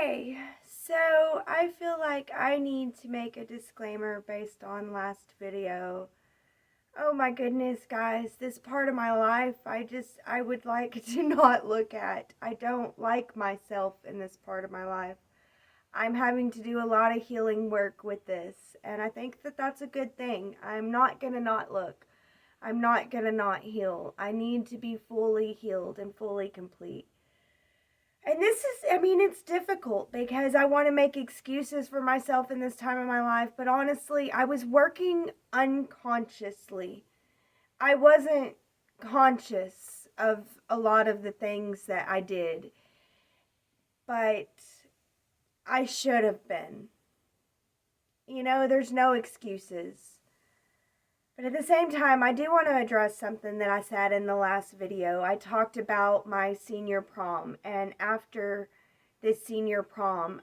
Okay, so I feel like I need to make a disclaimer based on last video. Oh my goodness, guys, this part of my life I would like to not look at. I don't like myself in this part of my life. I'm having to do a lot of healing work with this, and I think that that's a good thing. I'm not gonna not look. I'm not gonna not heal. I need to be fully healed and fully complete. And it's difficult because I want to make excuses for myself in this time of my life, but honestly, I was working unconsciously. I wasn't conscious of a lot of the things that I did, but I should have been. There's no excuses. But at the same time, I do want to address something that I said in the last video. I talked about my senior prom, and after this senior prom,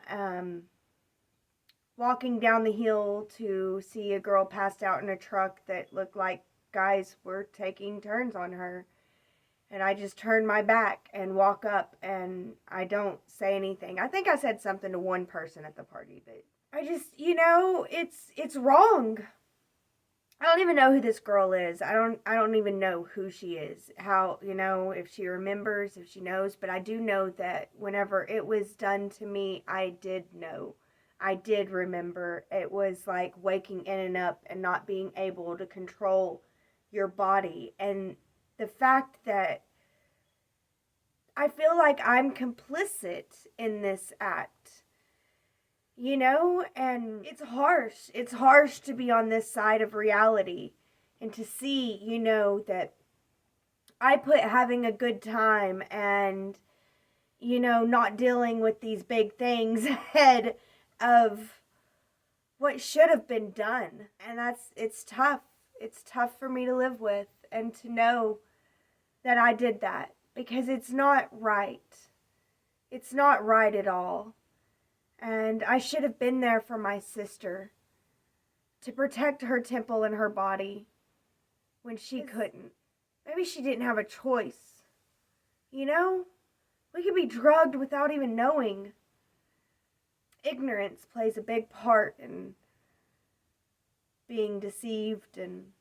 walking down the hill to see a girl passed out in a truck that looked like guys were taking turns on her. And I just turn my back and walk up, and I don't say anything. I think I said something to one person at the party, but I just, it's wrong. I don't even know who this girl is. I don't even know who she is. How, if she remembers, if she knows, but I do know that whenever it was done to me, I did know. I did remember. It was like waking in and up and not being able to control your body. And the fact that I feel like I'm complicit in this act, and it's harsh. It's harsh to be on this side of reality and to see, that I put having a good time and, not dealing with these big things ahead of what should have been done. And it's tough. It's tough for me to live with and to know that I did that because it's not right. It's not right at all. And I should have been there for my sister to protect her temple and her body when she couldn't. Maybe she didn't have a choice. We could be drugged without even knowing. Ignorance plays a big part in being deceived and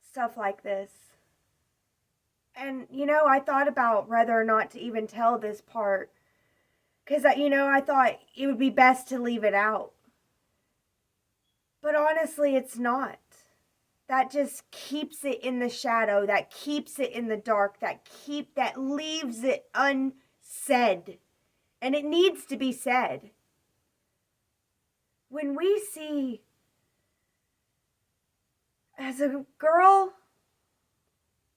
stuff like this. And, I thought about whether or not to even tell this part because, I thought it would be best to leave it out. But honestly, it's not. That just keeps it in the shadow. That keeps it in the dark. That leaves it unsaid. And it needs to be said. When we see, as a girl,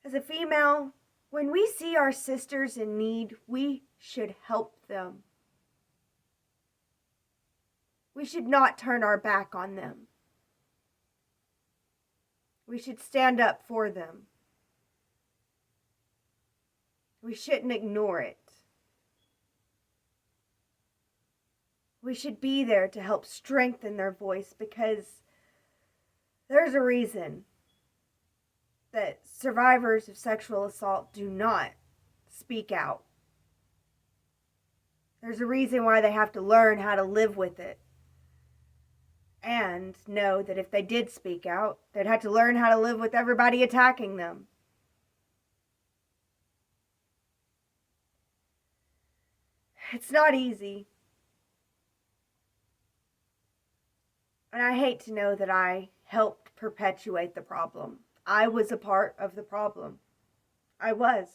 as a female, when we see our sisters in need, we should help them. We should not turn our back on them. We should stand up for them. We shouldn't ignore it. We should be there to help strengthen their voice because there's a reason that survivors of sexual assault do not speak out. There's a reason why they have to learn how to live with it. And know that if they did speak out, they'd have to learn how to live with everybody attacking them. It's not easy. And I hate to know that I helped perpetuate the problem. I was a part of the problem. I was.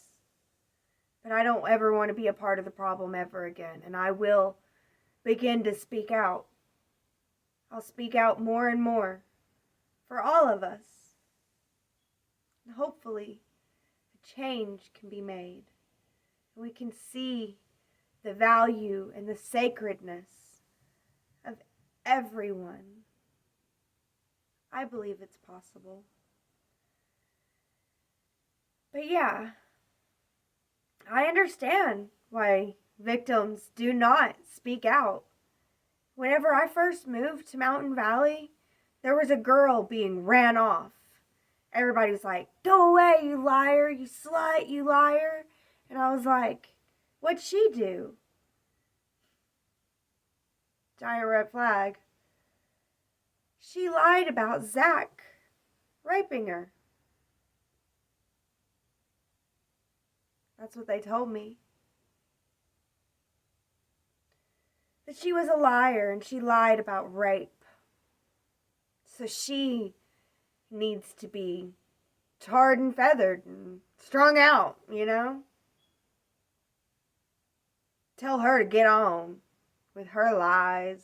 But I don't ever want to be a part of the problem ever again. And I will begin to speak out. I'll speak out more and more for all of us. And hopefully, a change can be made. And we can see the value and the sacredness of everyone. I believe it's possible. But yeah, I understand why victims do not speak out. Whenever I first moved to Mountain Valley, there was a girl being ran off. Everybody was like, "Go away, you liar, you slut, you liar." And I was like, "What'd she do?" giant red flag. She lied about Zach raping her. That's what they told me. That she was a liar and she lied about rape. So she needs to be tarred and feathered and strung out, you know? Tell her to get on with her lies.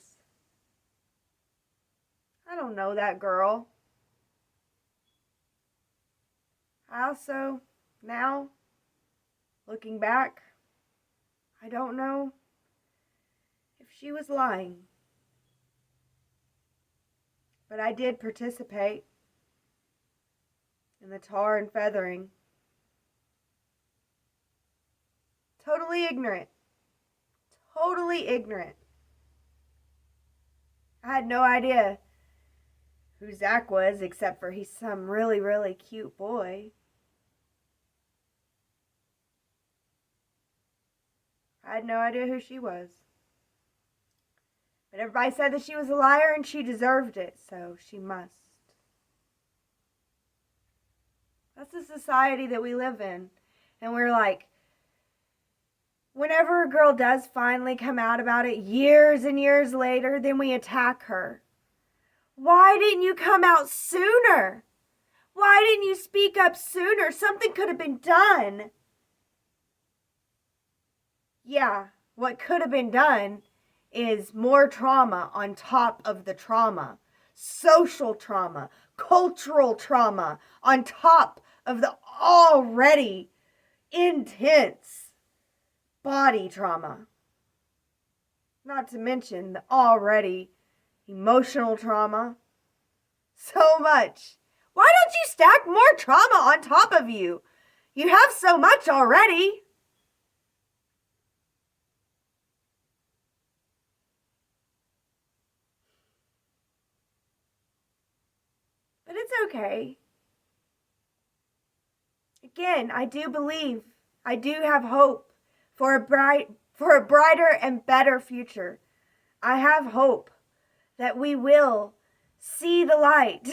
I don't know that girl. I also, now, looking back, I don't know if she was lying. But I did participate in the tar and feathering. Totally ignorant. Totally ignorant. I had no idea who Zach was, except for he's some really, really cute boy. I had no idea who she was. But everybody said that she was a liar and she deserved it, so she must. That's the society that we live in. And we're like, whenever a girl does finally come out about it years and years later, then we attack her. Why didn't you come out sooner? Why didn't you speak up sooner? Something could have been done. Yeah, what could have been done is more trauma on top of the trauma. Social trauma, cultural trauma on top of the already intense body trauma. Not to mention the already emotional trauma. So much. Why don't you stack more trauma on top of you? You have so much already. But it's okay. Again, I do believe, I do have hope for a brighter and better future. I have hope that we will see the light.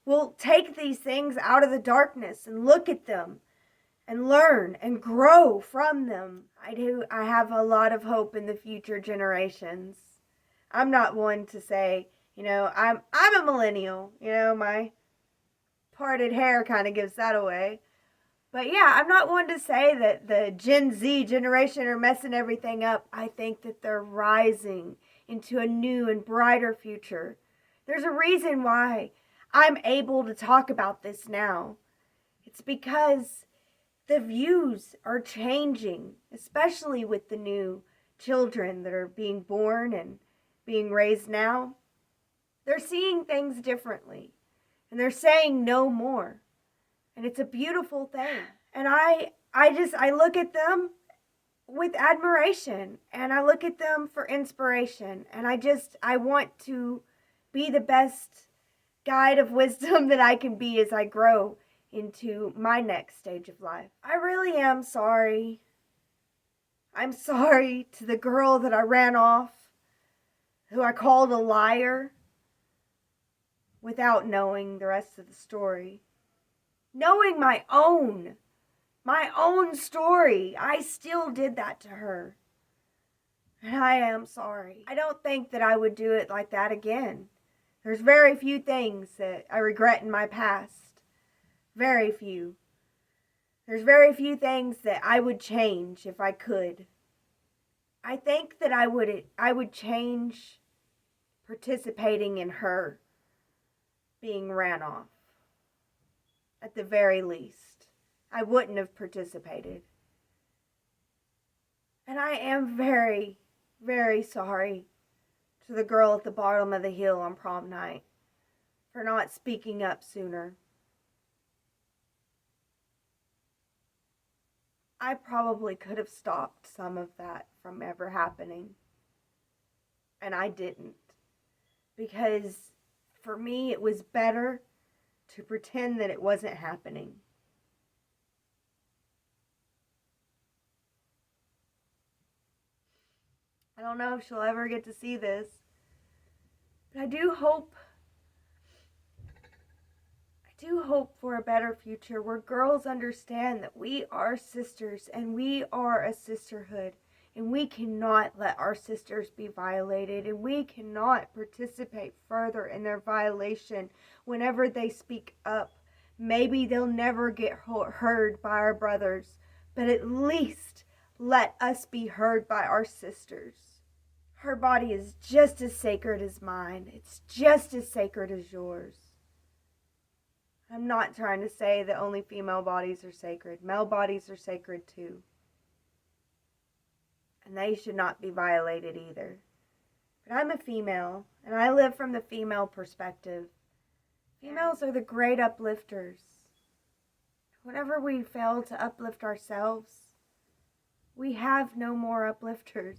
We'll take these things out of the darkness and look at them and learn and grow from them. I have a lot of hope in the future generations. I'm not one to say, I'm a millennial. My parted hair kind of gives that away. But yeah, I'm not one to say that the Gen Z generation are messing everything up. I think that they're rising into a new and brighter future. There's a reason why I'm able to talk about this now. It's because the views are changing, especially with the new children that are being born and being raised now. They're seeing things differently, and they're saying no more. And it's a beautiful thing. And I look at them with admiration, and I look at them for inspiration. And I want to be the best guide of wisdom that I can be as I grow into my next stage of life. I really am sorry. I'm sorry to the girl that I ran off, who I called a liar, without knowing the rest of the story. Knowing my own story, I still did that to her. And I am sorry. I don't think that I would do it like that again. There's very few things that I regret in my past. Very few. There's very few things that I would change if I could. I think that I would change participating in her being ran off. At the very least, I wouldn't have participated. And I am very, very sorry to the girl at the bottom of the hill on prom night for not speaking up sooner. I probably could have stopped some of that from ever happening. And I didn't. Because for me, it was better to pretend that it wasn't happening. I don't know if she'll ever get to see this, But I do hope for a better future where girls understand that we are sisters and we are a sisterhood, and we cannot let our sisters be violated, and we cannot participate further in their violation whenever they speak up. Maybe they'll never get heard by our brothers, but at least let us be heard by our sisters. Her body is just as sacred as mine. It's just as sacred as yours. I'm not trying to say that only female bodies are sacred. Male bodies are sacred too. And they should not be violated either. But I'm a female, and I live from the female perspective. Females are the great uplifters. Whenever we fail to uplift ourselves, we have no more uplifters.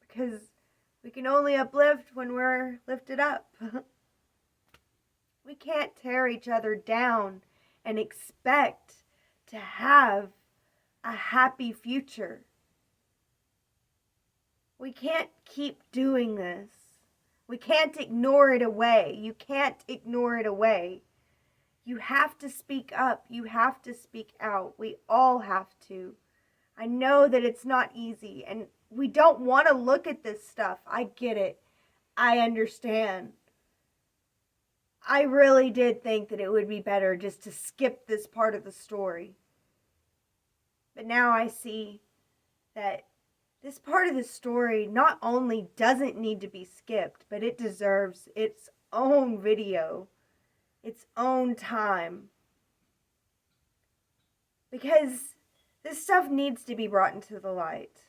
Because we can only uplift when we're lifted up. We can't tear each other down and expect to have a happy future. We can't keep doing this. We can't ignore it away. You can't ignore it away. You have to speak up. You have to speak out. We all have to. I know that it's not easy, and we don't want to look at this stuff. I get it. I understand. I really did think that it would be better just to skip this part of the story. But now I see that this part of the story not only doesn't need to be skipped, but it deserves its own video, its own time. Because this stuff needs to be brought into the light.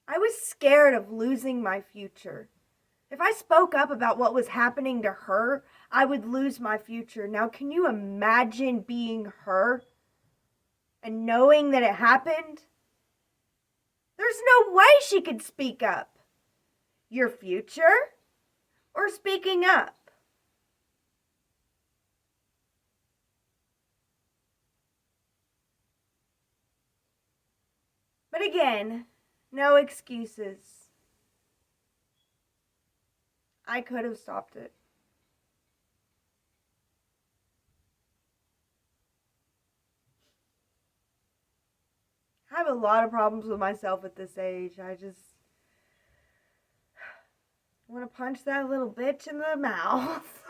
I was scared of losing my future. If I spoke up about what was happening to her, I would lose my future. Now, can you imagine being her and knowing that it happened? There's no way she could speak up. Your future or speaking up? But again, no excuses. I could have stopped it. I have a lot of problems with myself at this age. I just want to punch that little bitch in the mouth.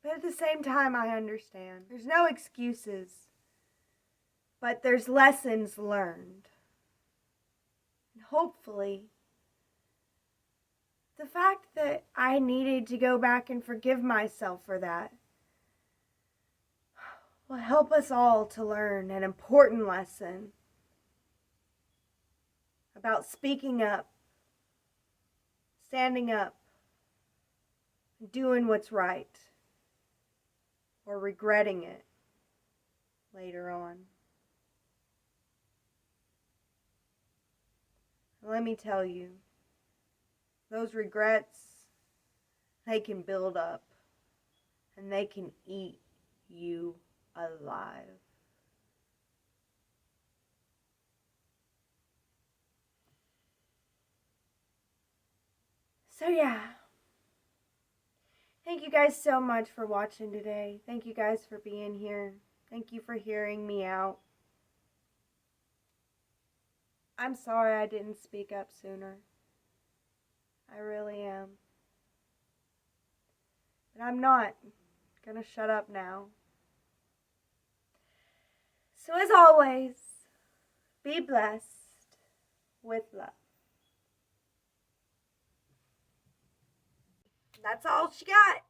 But at the same time, I understand. There's no excuses, but there's lessons learned. And hopefully, the fact that I needed to go back and forgive myself for that will help us all to learn an important lesson about speaking up, standing up, doing what's right, or regretting it later on. Let me tell you, those regrets, they can build up and they can eat you alive. So yeah, thank you guys so much for watching today. Thank you guys for being here. Thank you for hearing me out. I'm sorry I didn't speak up sooner. I really am. But I'm not gonna shut up now. So as always, be blessed with love. That's all she got.